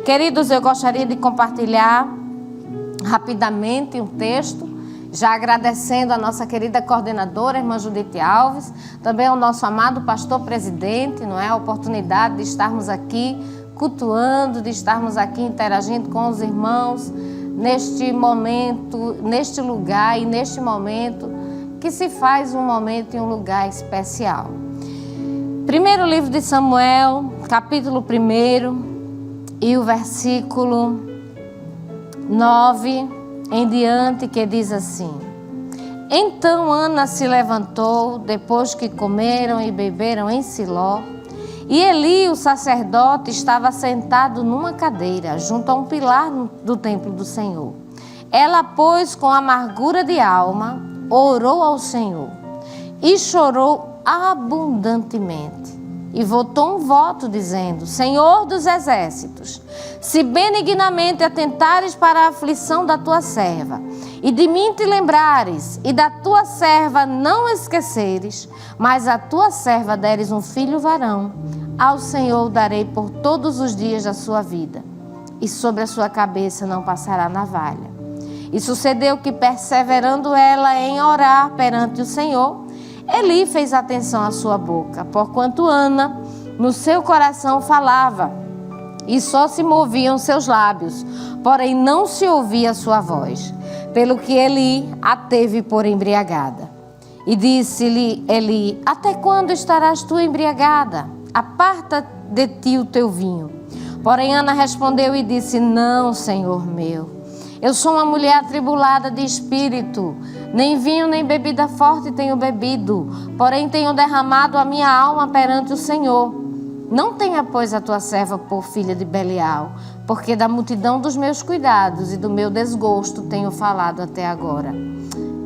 Queridos, eu gostaria de compartilhar rapidamente um texto, já agradecendo a nossa querida coordenadora, irmã Judite Alves, também ao nosso amado pastor presidente, não é? A oportunidade de estarmos aqui cultuando, de estarmos aqui interagindo com os irmãos neste momento, neste lugar e neste momento que se faz um momento e um lugar especial. Primeiro livro de Samuel, capítulo 1 e o versículo 9 em diante, que diz assim: Então Ana se levantou depois que comeram e beberam em Siló, e Eli, o sacerdote, estava sentado numa cadeira junto a um pilar do templo do Senhor. Ela, pois, com amargura de alma, orou ao Senhor e chorou abundantemente. E votou um voto dizendo: Senhor dos exércitos, se benignamente atentares para a aflição da tua serva, e de mim te lembrares, e da tua serva não esqueceres, mas a tua serva deres um filho varão, ao Senhor darei por todos os dias da sua vida, e sobre a sua cabeça não passará navalha. E sucedeu que, perseverando ela em orar perante o Senhor, Eli fez atenção à sua boca, porquanto Ana no seu coração falava, e só se moviam seus lábios, porém não se ouvia a sua voz, pelo que Eli a teve por embriagada. E disse-lhe Eli: Até quando estarás tu embriagada? Aparta de ti o teu vinho. Porém Ana respondeu e disse: Não, Senhor meu, eu sou uma mulher atribulada de espírito, nem vinho nem bebida forte tenho bebido, porém tenho derramado a minha alma perante o Senhor. Não tenha, pois, a tua serva por filha de Belial, porque da multidão dos meus cuidados e do meu desgosto tenho falado até agora.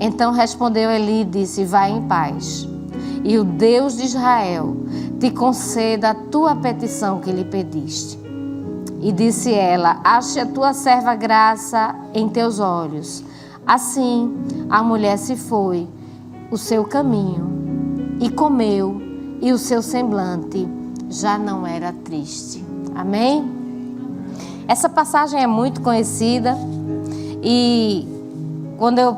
Então respondeu Eli e disse: Vai em paz, e o Deus de Israel te conceda a tua petição que lhe pediste. E disse ela: Ache a tua serva graça em teus olhos. Assim a mulher se foi o seu caminho e comeu, e o seu semblante já não era triste. Amém? Essa passagem é muito conhecida, e quando eu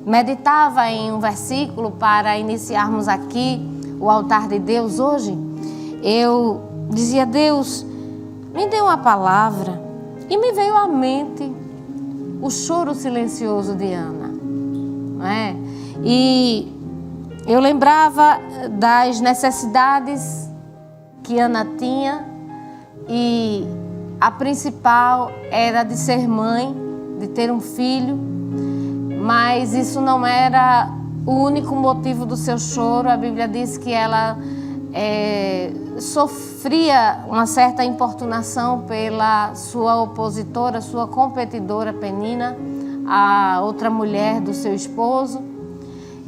meditava em um versículo para iniciarmos aqui o altar de Deus hoje, eu dizia: Deus, me deu uma palavra, e me veio à mente o choro silencioso de Ana, não é? E eu lembrava das necessidades que Ana tinha, e a principal era de ser mãe, de ter um filho, mas isso não era o único motivo do seu choro. A Bíblia diz que ela sofria uma certa importunação pela sua opositora, sua competidora Penina, a outra mulher do seu esposo,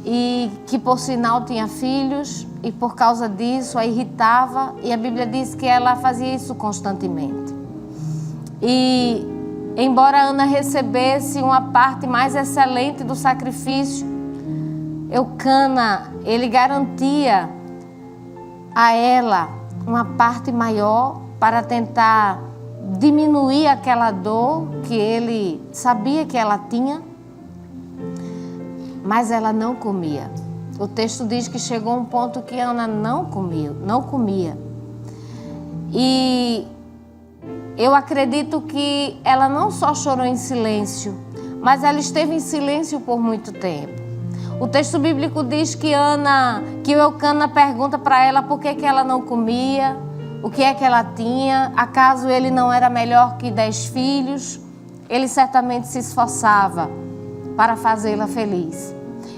e que por sinal tinha filhos, e por causa disso a irritava, e a Bíblia diz que ela fazia isso constantemente. E embora Ana recebesse uma parte mais excelente do sacrifício, Eucana, ele garantia a ela uma parte maior para tentar diminuir aquela dor que ele sabia que ela tinha, mas ela não comia. O texto diz que chegou um ponto que Ana não comia. E eu acredito que ela não só chorou em silêncio, mas ela esteve em silêncio por muito tempo. O texto bíblico diz que Eucana pergunta para ela por que ela não comia, o que é que ela tinha, acaso ele não era melhor que 10 filhos? Ele certamente se esforçava para fazê-la feliz.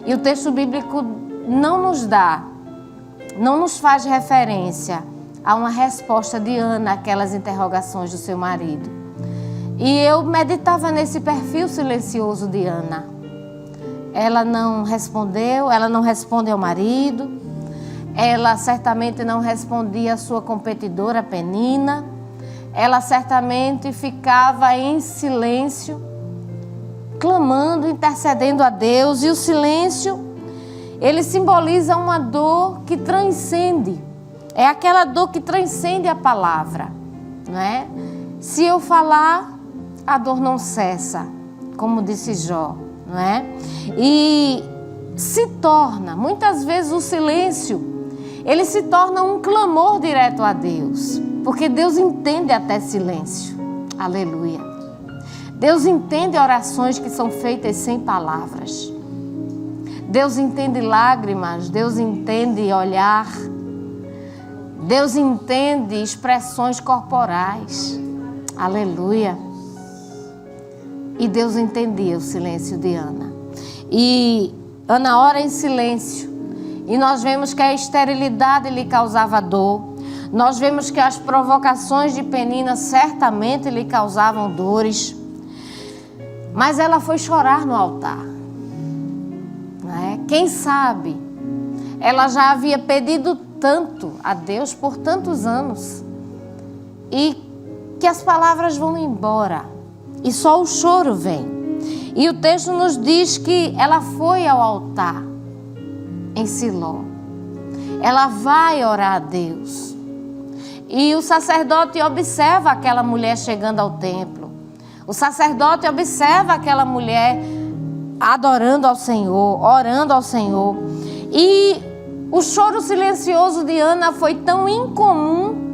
E o texto bíblico não nos faz referência a uma resposta de Ana àquelas interrogações do seu marido. E eu meditava nesse perfil silencioso de Ana. Ela não respondeu, ela não responde ao marido, ela certamente não respondia à sua competidora Penina, ela certamente ficava em silêncio, clamando, intercedendo a Deus. E o silêncio, ele simboliza uma dor que transcende, é aquela dor que transcende a palavra, não é? Se eu falar, a dor não cessa, como disse Jó, não é? E se torna, muitas vezes o silêncio, ele se torna um clamor direto a Deus, porque Deus entende até silêncio. Aleluia. Deus entende orações que são feitas sem palavras. Deus entende lágrimas, Deus entende olhar, Deus entende expressões corporais. Aleluia. E Deus entendia o silêncio de Ana. E Ana ora em silêncio. E nós vemos que a esterilidade lhe causava dor. Nós vemos que as provocações de Penina certamente lhe causavam dores. Mas ela foi chorar no altar. Não é? Quem sabe, ela já havia pedido tanto a Deus por tantos anos. E que as palavras vão embora. E só o choro vem. E o texto nos diz que ela foi ao altar em Siló. Ela vai orar a Deus. E o sacerdote observa aquela mulher chegando ao templo. O sacerdote observa aquela mulher adorando ao Senhor, orando ao Senhor. E o choro silencioso de Ana foi tão incomum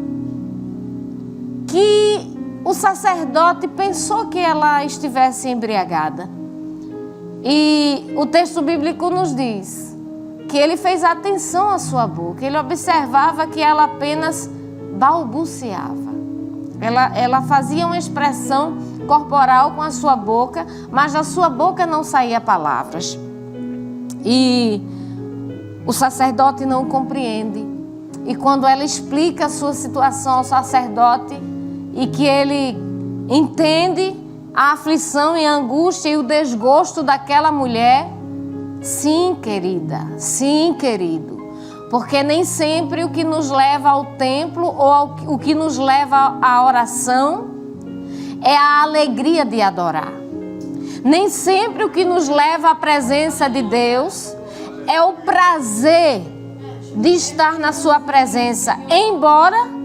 que o sacerdote pensou que ela estivesse embriagada. E o texto bíblico nos diz que ele fez atenção à sua boca. Ele observava que ela apenas balbuciava. Ela fazia uma expressão corporal com a sua boca, mas da sua boca não saía palavras. E o sacerdote não compreende. E quando ela explica a sua situação ao sacerdote e que ele entende a aflição e a angústia e o desgosto daquela mulher, sim, querida, sim, querido, porque nem sempre o que nos leva ao templo ou o que nos leva à oração é a alegria de adorar. Nem sempre o que nos leva à presença de Deus é o prazer de estar na sua presença, embora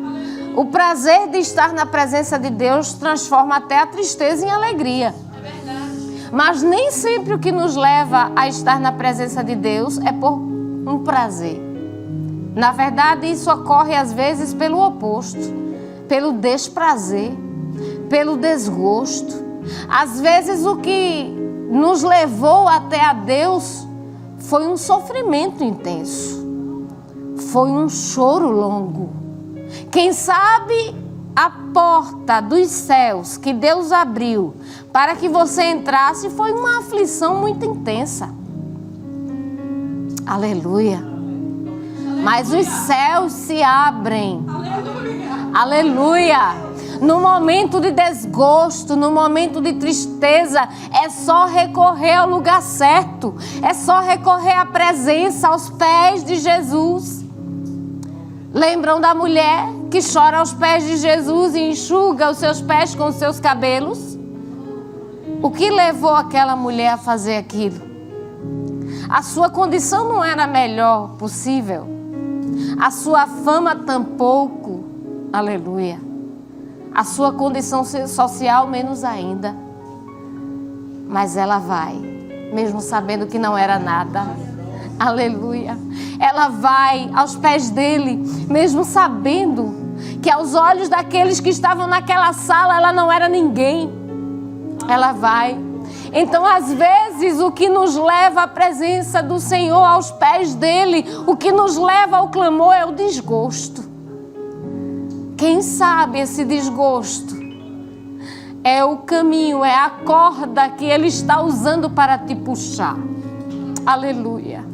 o prazer de estar na presença de Deus transforma até a tristeza em alegria. Mas nem sempre o que nos leva a estar na presença de Deus é por um prazer. Na verdade, isso ocorre às vezes pelo oposto, pelo desprazer, pelo desgosto. Às vezes o que nos levou até a Deus foi um sofrimento intenso, foi um choro longo. Quem sabe a porta dos céus que Deus abriu para que você entrasse foi uma aflição muito intensa. Aleluia. Mas os céus se abrem. Aleluia. No momento de desgosto, no momento de tristeza, é só recorrer ao lugar certo. É só recorrer à presença, aos pés de Jesus. Lembram da mulher que chora aos pés de Jesus e enxuga os seus pés com os seus cabelos? O que levou aquela mulher a fazer aquilo? A sua condição não era a melhor possível. A sua fama tampouco. Aleluia. A sua condição social menos ainda. Mas ela vai, mesmo sabendo que não era nada. Aleluia. Ela vai aos pés dele, mesmo sabendo que aos olhos daqueles que estavam naquela sala ela não era ninguém. Ela vai. Então, às vezes, o que nos leva à presença do Senhor, aos pés dele, o que nos leva ao clamor é o desgosto. Quem sabe esse desgosto é o caminho, é a corda que ele está usando para te puxar. Aleluia.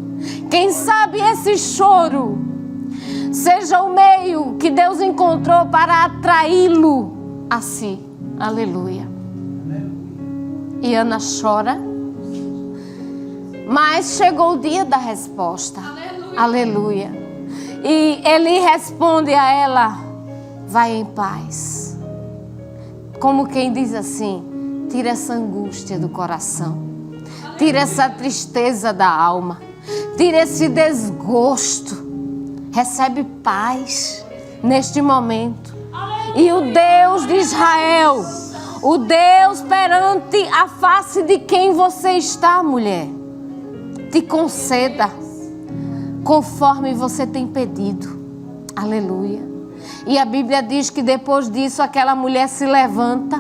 Quem sabe esse choro seja o meio que Deus encontrou para atraí-lo a si. Aleluia. E Ana chora, mas chegou o dia da resposta. Aleluia. Aleluia. E ele responde a ela: vai em paz. Como quem diz assim: tira essa angústia do coração, tira essa tristeza da alma, tira esse desgosto, recebe paz neste momento. E o Deus de Israel, o Deus perante a face de quem você está, mulher, te conceda conforme você tem pedido. Aleluia. E a Bíblia diz que depois disso aquela mulher se levanta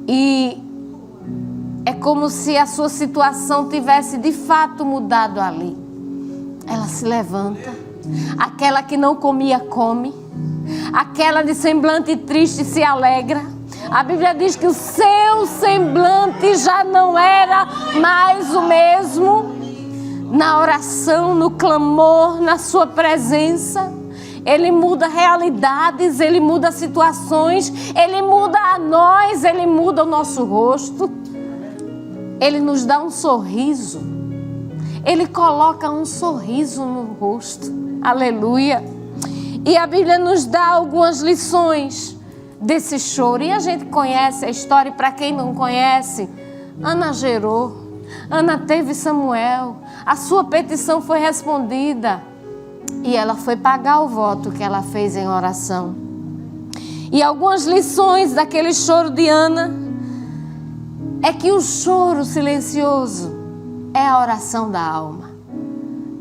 e é como se a sua situação tivesse de fato mudado ali. Ela se levanta, aquela que não comia come, aquela de semblante triste se alegra. A Bíblia diz que o seu semblante já não era mais o mesmo. Na oração, no clamor, na sua presença, Ele muda realidades, Ele muda situações, Ele muda a nós, Ele muda o nosso rosto. Ele nos dá um sorriso, Ele coloca um sorriso no rosto. Aleluia. E a Bíblia nos dá algumas lições desse choro. E a gente conhece a história, e para quem não conhece, Ana gerou, Ana teve Samuel, a sua petição foi respondida e ela foi pagar o voto que ela fez em oração. E algumas lições daquele choro de Ana é que o choro silencioso é a oração da alma,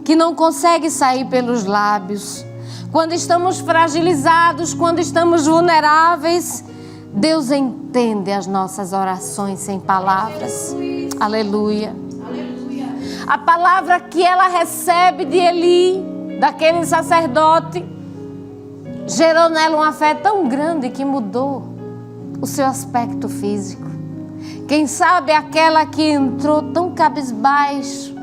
que não consegue sair pelos lábios. Quando estamos fragilizados, quando estamos vulneráveis, Deus entende as nossas orações sem palavras. Aleluia. A palavra que ela recebe de Eli, daquele sacerdote, gerou nela uma fé tão grande que mudou o seu aspecto físico. Quem sabe aquela que entrou tão cabisbaixo,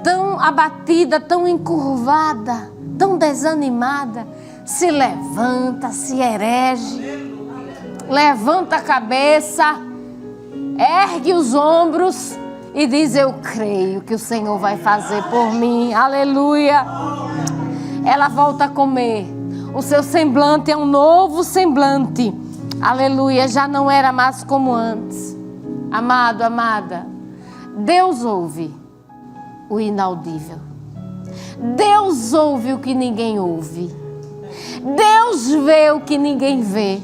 tão abatida, tão encurvada, tão desanimada, se levanta, se erege, levanta a cabeça, ergue os ombros e diz: eu creio que o Senhor vai fazer por mim. Aleluia. Ela volta a comer. O seu semblante é um novo semblante. Aleluia. Já não era mais como antes. Amado, amada, Deus ouve o inaudível. Deus ouve o que ninguém ouve. Deus vê o que ninguém vê.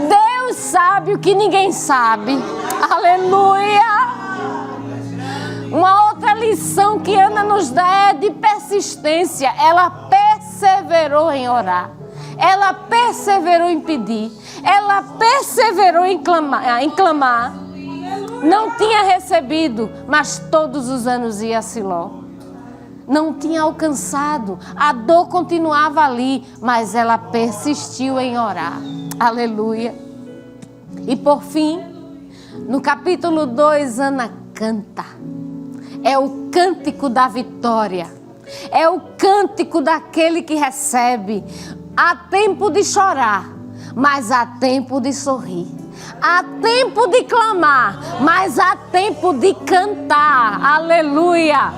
Deus sabe o que ninguém sabe. Aleluia. Uma outra lição que Ana nos dá é de persistência. Ela perseverou em orar. Ela perseverou em pedir. Ela perseverou em clamar. Não tinha recebido, mas todos os anos ia a Siló. Não tinha alcançado. A dor continuava ali, mas ela persistiu em orar. Aleluia. E por fim, no capítulo 2, Ana canta. É o cântico da vitória. É o cântico daquele que recebe. Há tempo de chorar, mas há tempo de sorrir. Há tempo de clamar, mas há tempo de cantar. Aleluia.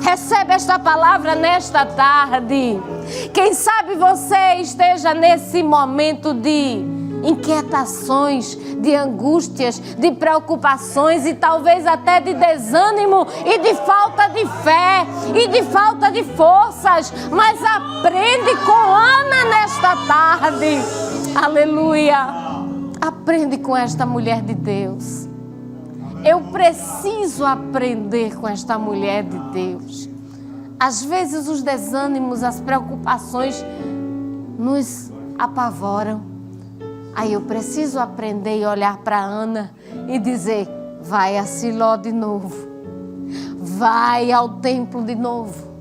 Recebe esta palavra nesta tarde. Quem sabe você esteja nesse momento de inquietações, de angústias, de preocupações e talvez até de desânimo e de falta de fé e de falta de forças. Mas aprende com Ana nesta tarde. Aleluia. Aprende com esta mulher de Deus. Eu preciso aprender com esta mulher de Deus. Às vezes os desânimos, as preocupações nos apavoram. Aí eu preciso aprender e olhar para Ana e dizer: vai a Siló de novo. Vai ao templo de novo.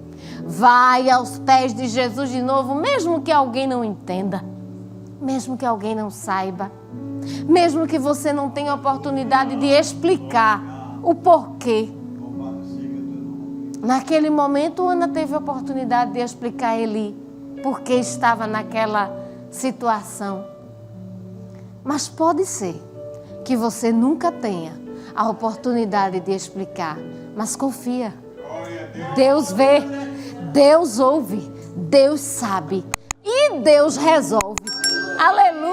Vai aos pés de Jesus de novo, mesmo que alguém não entenda. Mesmo que alguém não saiba. Mesmo que você não tenha oportunidade de explicar o porquê. Naquele momento, Ana teve a oportunidade de explicar a Eli porque estava naquela situação. Mas pode ser que você nunca tenha a oportunidade de explicar. Mas confia. Deus vê, Deus ouve, Deus sabe e Deus resolve. Aleluia.